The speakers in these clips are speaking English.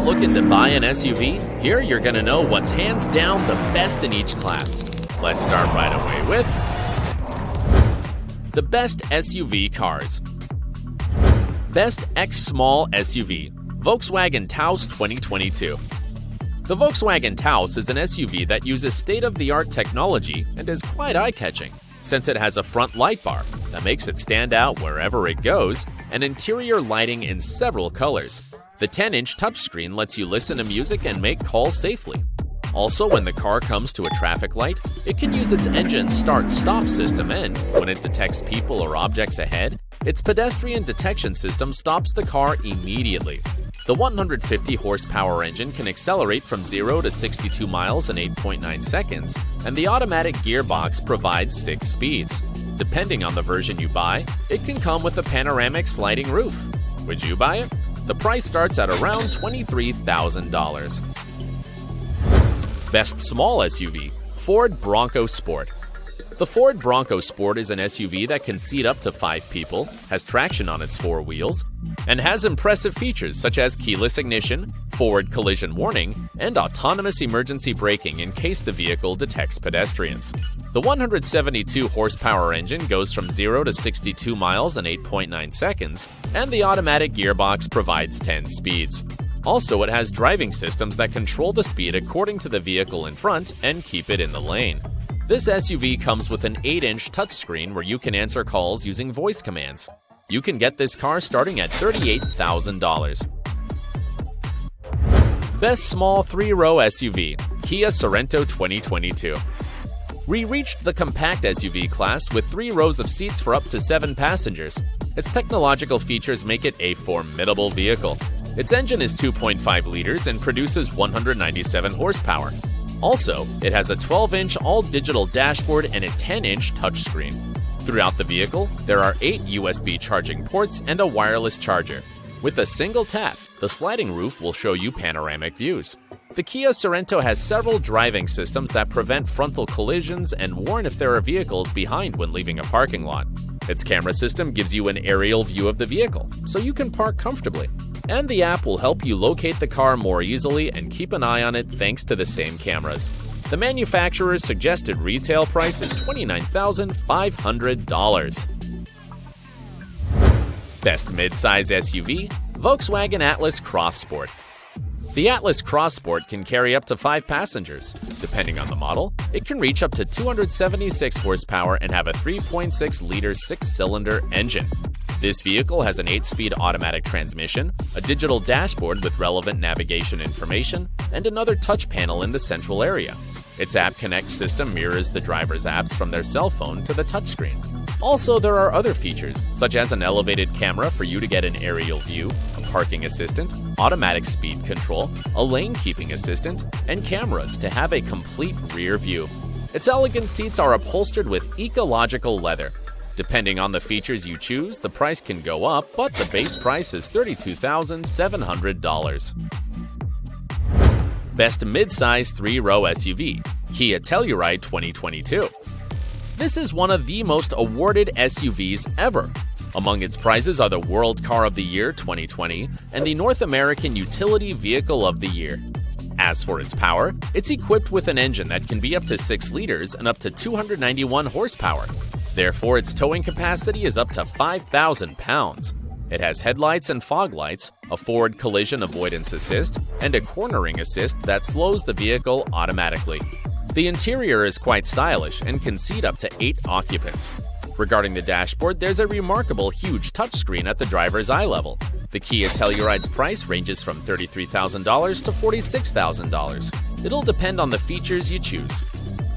looking to buy an SUV? Here you're going to know what's hands down the best in each class. Let's start right away with the best SUV cars. Best X Small SUV, Volkswagen Taos 2022. The Volkswagen Taos is an SUV that uses state-of-the-art technology and is quite eye-catching, since it has a front light bar that makes it stand out wherever it goes, and interior lighting in several colors. The 10-inch touchscreen lets you listen to music and make calls safely. Also, when the car comes to a traffic light, it can use its engine start-stop system, and when it detects people or objects ahead, its pedestrian detection system stops the car immediately. The 150 horsepower engine can accelerate from 0 to 62 miles in 8.9 seconds, and the automatic gearbox provides 6 speeds. Depending on the version you buy, it can come with a panoramic sliding roof. Would you buy it? The price starts at around $23,000. Best Small SUV, Ford Bronco Sport. The Ford Bronco Sport is an SUV that can seat up to 5 people, has traction on its 4 wheels, and has impressive features such as keyless ignition, forward collision warning, and autonomous emergency braking in case the vehicle detects pedestrians. The 172 horsepower engine goes from 0 to 62 miles in 8.9 seconds, and the automatic gearbox provides 10 speeds. Also, it has driving systems that control the speed according to the vehicle in front and keep it in the lane. This SUV comes with an 8-inch touchscreen where you can answer calls using voice commands. You can get this car starting at $38,000. Best Small 3-Row SUV, Kia Sorento 2022. We reached the compact SUV class with 3 rows of seats for up to 7 passengers. Its technological features make it a formidable vehicle. Its engine is 2.5 liters and produces 197 horsepower. Also, it has a 12-inch all-digital dashboard and a 10-inch touchscreen. Throughout the vehicle, there are 8 USB charging ports and a wireless charger. With a single tap, the sliding roof will show you panoramic views. The Kia Sorento has several driving systems that prevent frontal collisions and warn if there are vehicles behind when leaving a parking lot. Its camera system gives you an aerial view of the vehicle, so you can park comfortably. And the app will help you locate the car more easily and keep an eye on it thanks to the same cameras. The manufacturer's suggested retail price is $29,500. Best midsize SUV, Volkswagen Atlas Cross Sport. The Atlas Cross Sport can carry up to 5 passengers. Depending on the model, it can reach up to 276 horsepower and have a 3.6-liter 6-cylinder engine. This vehicle has an 8-speed automatic transmission, a digital dashboard with relevant navigation information, and another touch panel in the central area. Its App Connect system mirrors the driver's apps from their cell phone to the touchscreen. Also, there are other features, such as an elevated camera for you to get an aerial view, a parking assistant, automatic speed control, a lane-keeping assistant, and cameras to have a complete rear view. Its elegant seats are upholstered with ecological leather. Depending on the features you choose, the price can go up, but the base price is $32,700. Best Midsize 3-Row SUV, Kia Telluride 2022. This is one of the most awarded SUVs ever. Among its prizes are the World Car of the Year 2020 and the North American Utility Vehicle of the Year. As for its power, it's equipped with an engine that can be up to 6 liters and up to 291 horsepower. Therefore, its towing capacity is up to 5,000 pounds. It has headlights and fog lights, a forward collision avoidance assist, and a cornering assist that slows the vehicle automatically. The interior is quite stylish and can seat up to 8 occupants. Regarding the dashboard, there's a remarkable huge touchscreen at the driver's eye level. The Kia Telluride's price ranges from $33,000 to $46,000. It'll depend on the features you choose.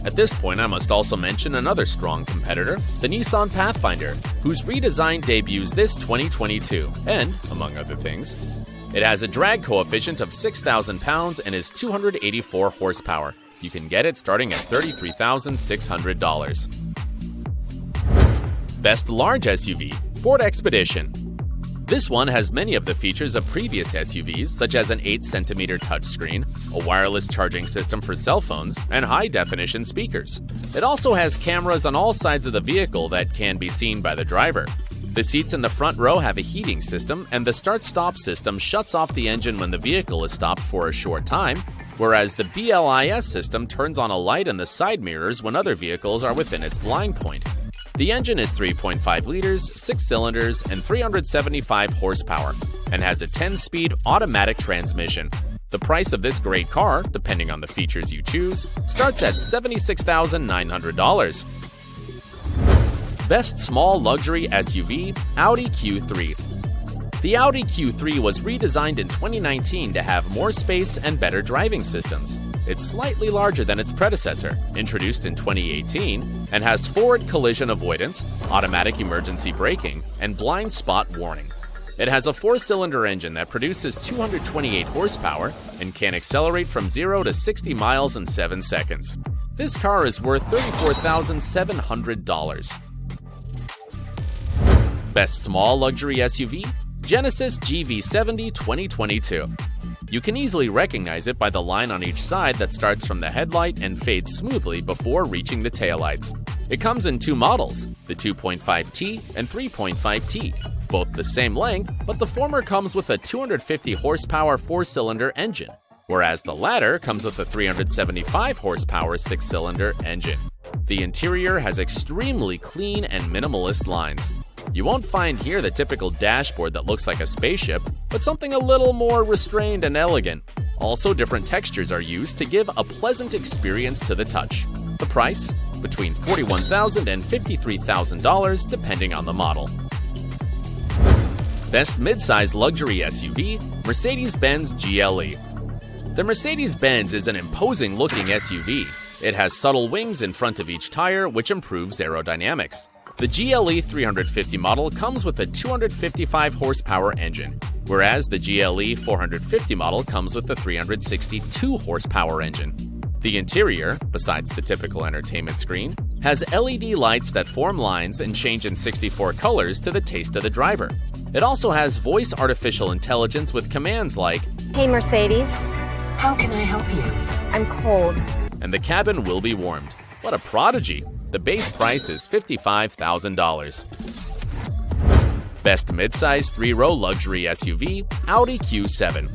At this point, I must also mention another strong competitor, the Nissan Pathfinder, whose redesign debuts this 2022, and, among other things, it has a drag coefficient of 6,000 pounds and is 284 horsepower. You can get it starting at $33,600. Best Large SUV, Ford Expedition. This one has many of the features of previous SUVs, such as an 8cm touchscreen, a wireless charging system for cell phones, and high-definition speakers. It also has cameras on all sides of the vehicle that can be seen by the driver. The seats in the front row have a heating system, and the start-stop system shuts off the engine when the vehicle is stopped for a short time, whereas the BLIS system turns on a light in the side mirrors when other vehicles are within its blind point. The engine is 3.5 liters, 6 cylinders, and 375 horsepower, and has a 10-speed automatic transmission. The price of this great car, depending on the features you choose, starts at $76,900. Best Small Luxury SUV, Audi Q3. The Audi Q3 was redesigned in 2019 to have more space and better driving systems. It's slightly larger than its predecessor, introduced in 2018, and has forward collision avoidance, automatic emergency braking, and blind spot warning. It has a 4-cylinder engine that produces 228 horsepower and can accelerate from 0 to 60 miles in 7 seconds. This car is worth $34,700. Best Small Luxury SUV, Genesis GV70 2022. You can easily recognize it by the line on each side that starts from the headlight and fades smoothly before reaching the taillights. It comes in 2 models, the 2.5T and 3.5T, both the same length, but the former comes with a 250 horsepower 4-cylinder engine, whereas the latter comes with a 375 horsepower 6-cylinder engine. The interior has extremely clean and minimalist lines. You won't find here the typical dashboard that looks like a spaceship, but something a little more restrained and elegant. Also, different textures are used to give a pleasant experience to the touch. The price? Between $41,000 and $53,000 depending on the model. Best Midsize Luxury SUV, Mercedes-Benz GLE. The Mercedes-Benz is an imposing-looking SUV. It has subtle wings in front of each tire, which improves aerodynamics. The GLE 350 model comes with a 255 horsepower engine, whereas the GLE 450 model comes with a 362 horsepower engine. The interior, besides the typical entertainment screen, has LED lights that form lines and change in 64 colors to the taste of the driver. It also has voice artificial intelligence with commands like, "Hey Mercedes, how can I help you? I'm cold." And the cabin will be warmed. What a prodigy! The base price is $55,000. Best midsize 3-row luxury SUV, Audi Q7.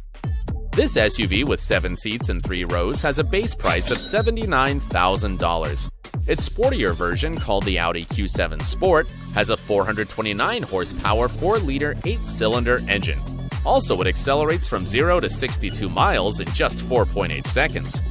This SUV with 7 seats and 3 rows has a base price of $79,000. Its sportier version, called the Audi Q7 Sport, has a 429 horsepower 4-liter 8-cylinder engine. Also, it accelerates from 0 to 62 miles in just 4.8 seconds.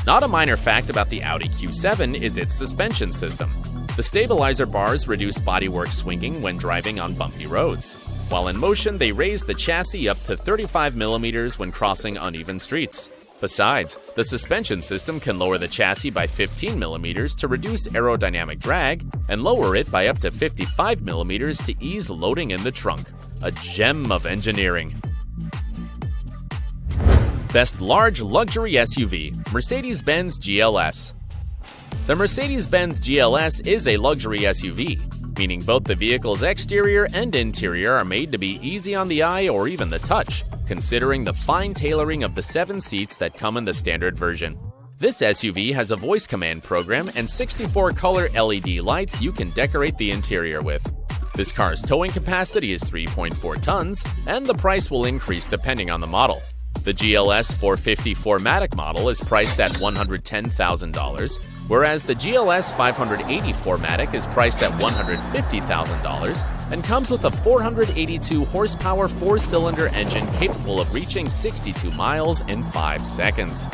Not a minor fact about the Audi Q7 is its suspension system. The stabilizer bars reduce bodywork swinging when driving on bumpy roads. While in motion, they raise the chassis up to 35 millimeters when crossing uneven streets. Besides, the suspension system can lower the chassis by 15 millimeters to reduce aerodynamic drag and lower it by up to 55 millimeters to ease loading in the trunk. A gem of engineering. Best Large Luxury SUV, Mercedes-Benz GLS. The Mercedes-Benz GLS is a luxury SUV, meaning both the vehicle's exterior and interior are made to be easy on the eye or even the touch, considering the fine tailoring of the 7 seats that come in the standard version. This SUV has a voice command program and 64 color LED lights you can decorate the interior with. This car's towing capacity is 3.4 tons, and the price will increase depending on the model. The GLS 450 4MATIC model is priced at $110,000, whereas the GLS 580 4MATIC is priced at $150,000 and comes with a 482 horsepower 4-cylinder engine capable of reaching 62 miles in 5 seconds.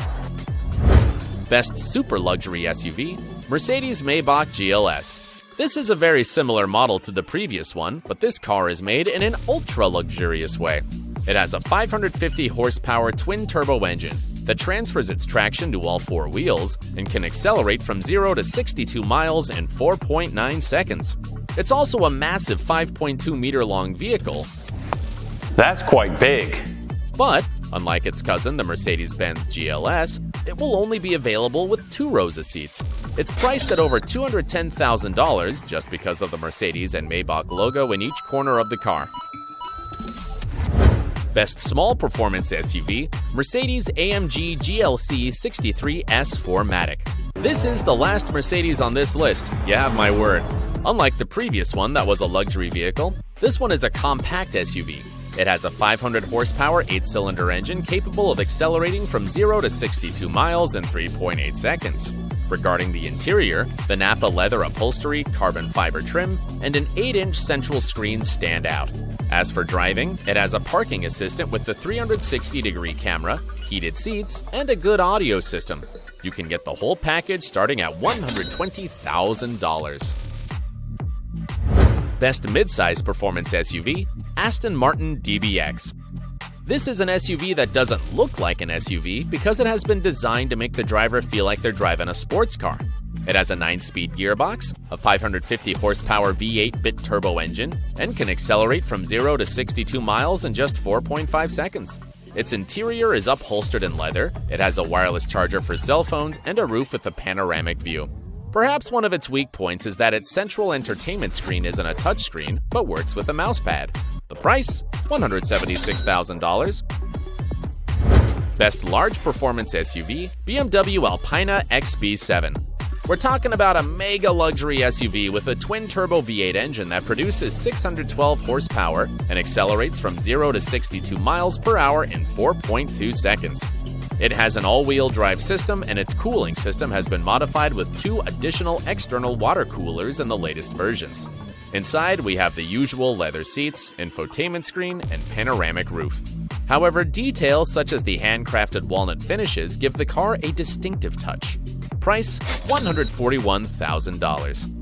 Best Super Luxury SUV, Mercedes-Maybach GLS. This is a very similar model to the previous one, but this car is made in an ultra-luxurious way. It has a 550 horsepower twin-turbo engine that transfers its traction to all 4 wheels and can accelerate from 0 to 62 miles in 4.9 seconds. It's also a massive 5.2-meter-long vehicle. That's quite big. But, unlike its cousin, the Mercedes-Benz GLS, it will only be available with 2 rows of seats. It's priced at over $210,000 just because of the Mercedes and Maybach logo in each corner of the car. Best Small Performance SUV, Mercedes-AMG GLC 63S 4MATIC. This is the last Mercedes on this list, you have my word. Unlike the previous one that was a luxury vehicle, This one is a compact SUV. It has a 500 horsepower 8-cylinder engine capable of accelerating from 0 to 62 miles in 3.8 seconds. Regarding the interior, the Nappa leather upholstery, carbon fiber trim, and an 8-inch central screen stand out. As for driving, it has a parking assistant with the 360-degree camera, heated seats, and a good audio system. You can get the whole package starting at $120,000. Best midsize performance SUV, Aston Martin DBX. This is an SUV that doesn't look like an SUV because it has been designed to make the driver feel like they're driving a sports car. It has a 9-speed gearbox, a 550 horsepower V8 bit-turbo engine, and can accelerate from 0 to 62 miles in just 4.5 seconds. Its interior is upholstered in leather, it has a wireless charger for cell phones, and a roof with a panoramic view. Perhaps one of its weak points is that its central entertainment screen isn't a touchscreen, but works with a mousepad. The price? $176,000. Best large performance SUV, BMW ALPINA XB7. We're talking about a mega luxury SUV with a twin-turbo V8 engine that produces 612 horsepower and accelerates from 0 to 62 miles per hour in 4.2 seconds. It has an all-wheel drive system, and its cooling system has been modified with 2 additional external water coolers in the latest versions. Inside, we have the usual leather seats, infotainment screen, and panoramic roof. However, details such as the handcrafted walnut finishes give the car a distinctive touch. Price: $141,000.